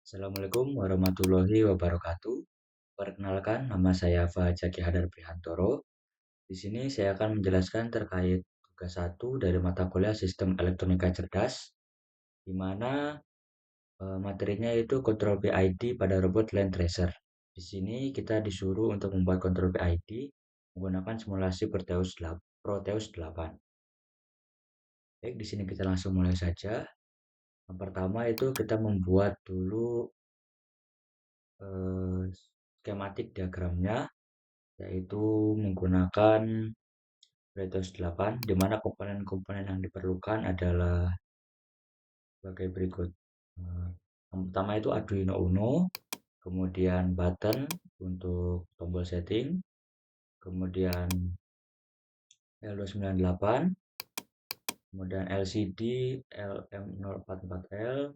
Assalamualaikum warahmatullahi wabarakatuh. Perkenalkan, nama saya Fahjaki Hadar Prihantoro. Di sini saya akan menjelaskan terkait tugas satu dari mata kuliah Sistem Elektronika Cerdas, di mana materinya itu Control PID pada robot Land Tracer. Di sini kita disuruh untuk membuat Control PID menggunakan simulasi Proteus 8. Baik, di sini kita langsung mulai saja. Yang pertama itu kita membuat dulu skematik diagramnya, yaitu menggunakan Proteus 8, di mana komponen-komponen yang diperlukan adalah sebagai berikut. Yang pertama itu Arduino Uno, kemudian button untuk tombol setting, kemudian L298, kemudian LCD LM044L,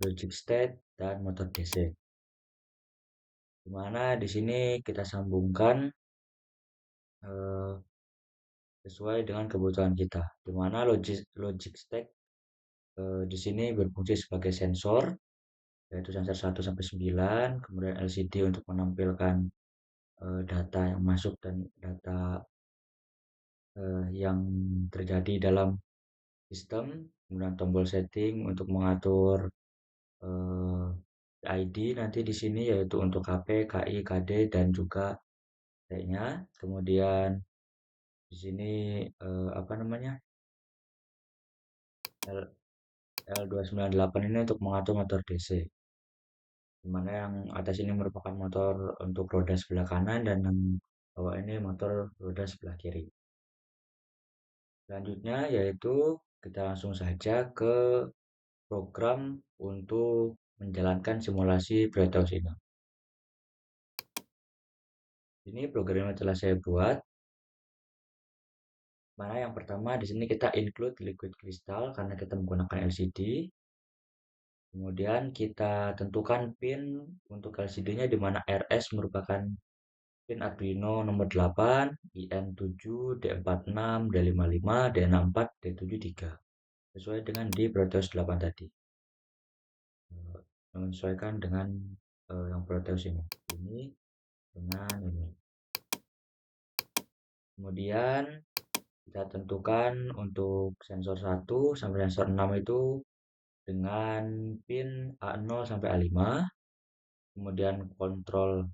logic state, dan motor DC. Di mana di sini kita sambungkan sesuai dengan kebutuhan kita. Di mana logic state di sini berfungsi sebagai sensor, yaitu sensor 1 sampai 9, kemudian LCD untuk menampilkan data yang masuk dan data yang terjadi dalam sistem, kemudian tombol setting untuk mengatur ID nanti di sini yaitu untuk KP, KI, KD dan juga lainnya. Kemudian di sini apa namanya? L298 ini untuk mengatur motor DC. Dimana yang atas ini merupakan motor untuk roda sebelah kanan dan yang bawah ini motor roda sebelah kiri. Selanjutnya yaitu kita langsung saja ke program untuk menjalankan simulasi Proteus ini. Ini program yang telah saya buat. Mana yang pertama di sini kita include liquid crystal karena kita menggunakan LCD. Kemudian kita tentukan pin untuk LCD-nya di mana RS merupakan pin Arduino nomor 8, IN7, D46, D55, D64, D73. Sesuai dengan di Proteus 8 tadi. Menyesuaikan dengan yang Proteus ini. Ini dengan ini. Kemudian kita tentukan untuk sensor 1 sampai sensor 6 itu dengan pin A0 sampai A5. Kemudian kontrol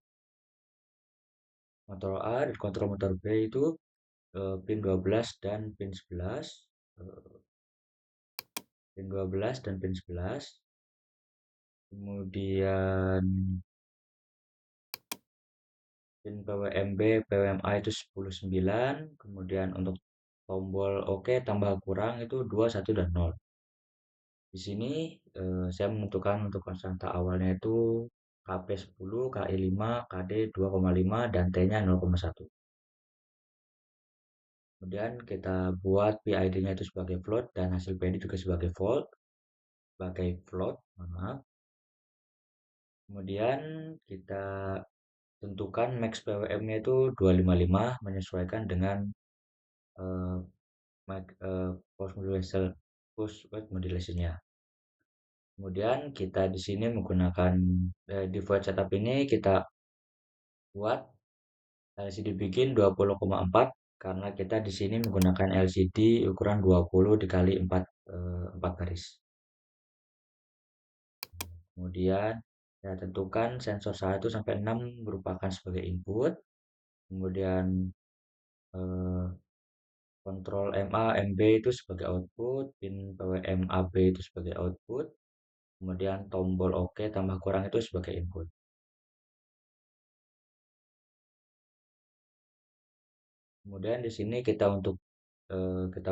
motor A dan kontrol motor B itu pin 12 dan pin 11. Pin 12 dan pin 11. Kemudian pin PWMB, PWMA itu 10-9. Kemudian untuk tombol OK tambah kurang itu 2, 1, dan 0. Di sini saya menentukan untuk konstanta awalnya itu KP10, KI5, KD 2,5, dan T-nya 0,1. Kemudian kita buat PID-nya itu sebagai float dan hasil PID juga sebagai float, maaf. Kemudian kita tentukan max PWM-nya itu 255 menyesuaikan dengan post modulation-nya. Kemudian kita di sini menggunakan di void setup ini kita buat LCD bikin 20,4 karena kita di sini menggunakan LCD ukuran 20 dikali 4 garis. Kemudian saya tentukan sensor 1 sampai 6 merupakan sebagai input. Kemudian kontrol MA, MB itu sebagai output, pin PWM AB itu sebagai output. Kemudian tombol OK tambah kurang itu sebagai input. Kemudian di sini kita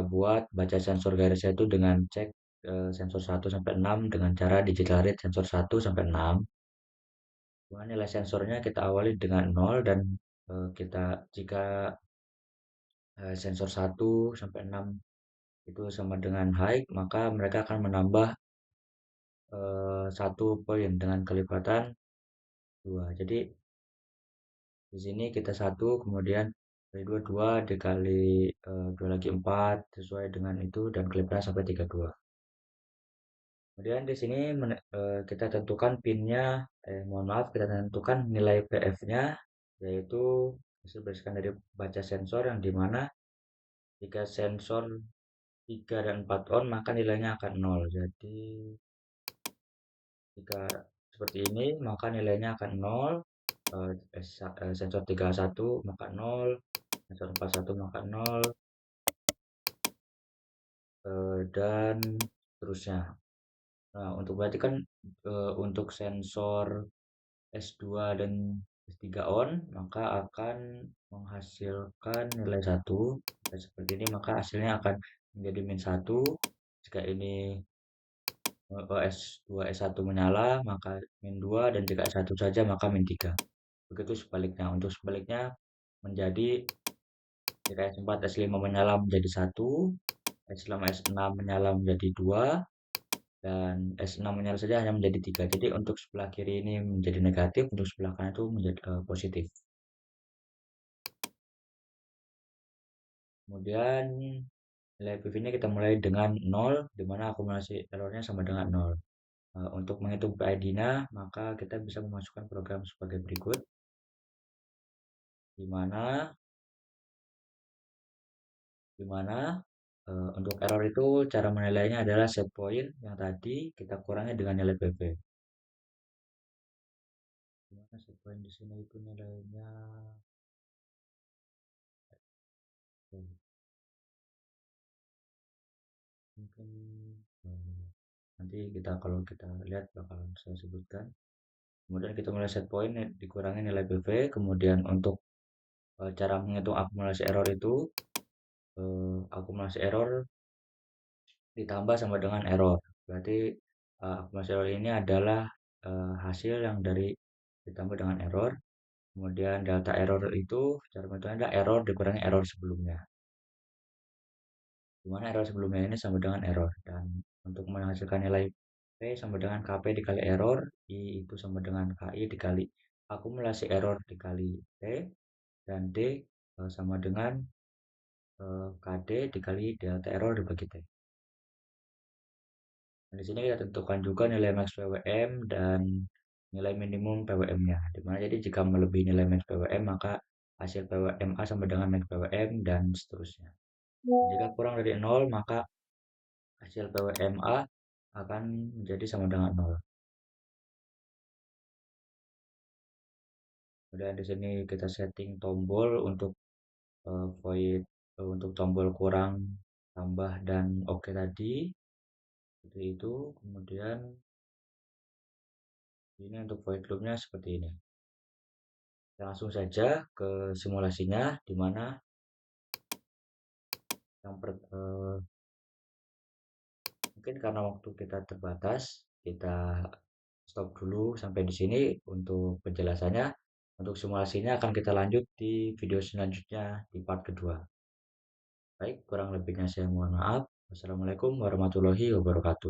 buat baca sensor garisnya itu dengan cek sensor 1 sampai 6 dengan cara digital read sensor 1 sampai 6. Kemudian nilai sensornya kita awali dengan 0 dan jika sensor 1 sampai 6 itu sama dengan high, maka mereka akan menambah 1 poin dengan kelipatan 2. Jadi di sini kita 1, kemudian dari 2 dikali 2 lagi 4 sesuai dengan itu dan kelipatan sampai 32. Kemudian di sini kita tentukan pinnya, mohon maaf, kita tentukan nilai PF-nya, yaitu hasil berdasarkan dari baca sensor yang dimana jika sensor 3 dan 4 on maka nilainya akan nol. Jadi jika seperti ini maka nilainya akan nol. Sensor 31 maka nol, sensor 41 maka nol, dan seterusnya. Nah, untuk berarti kan untuk sensor S2 dan S3 on, maka akan menghasilkan nilai 1. Dan seperti ini, maka hasilnya akan menjadi min 1. Jika ini S2, S1 menyala, maka min 2. Dan jika S1 saja, maka min 3. Begitu sebaliknya. Untuk sebaliknya, menjadi jika S4, S5 menyala menjadi 1, S5, S6 menyala menjadi 2, dan S6 menyala saja hanya menjadi 3. Jadi untuk sebelah kiri ini menjadi negatif, untuk sebelah kanan itu menjadi positif. Kemudian nilai PV-nya kita mulai dengan 0, di mana akumulasi errornya sama dengan 0. Untuk menghitung PID-nya, maka kita bisa memasukkan program sebagai berikut, di mana untuk error itu cara menilainya adalah set point yang tadi kita kurangi dengan nilai PV. Dimana set point di sini itu nilainya, mungkin nanti kalau kita lihat bakalan saya sebutkan. Kemudian kita mulai set point dikurangi nilai PV. Kemudian untuk cara menghitung akumulasi error itu, akumulasi error ditambah sama dengan error. Berarti akumulasi error ini adalah hasil yang dari ditambah dengan error. Kemudian delta error itu cara menghitungnya adalah error dikurangi error sebelumnya. Dimana error sebelumnya ini sama dengan error. Dan untuk menghasilkan nilai P sama dengan KP dikali error, I itu sama dengan KI dikali akumulasi error dikali T, dan D sama dengan KD dikali delta error dibagi T. Nah, di sini kita tentukan juga nilai max PWM dan nilai minimum PWM-nya. Dimana jadi jika melebihi nilai max PWM maka hasil PWMA sama dengan max PWM dan seterusnya. Jika kurang dari 0 maka hasil PWMA akan menjadi sama dengan 0. Kemudian di sini kita setting tombol untuk void, untuk tombol kurang, tambah, dan oke tadi. Seperti itu. Kemudian ini untuk void loopnya seperti ini. Kita langsung saja ke simulasinya, di mana mungkin karena waktu kita terbatas, kita stop dulu sampai di sini untuk penjelasannya. Untuk simulasinya akan kita lanjut di video selanjutnya di part kedua. Baik, kurang lebihnya saya mohon maaf. Wassalamualaikum warahmatullahi wabarakatuh.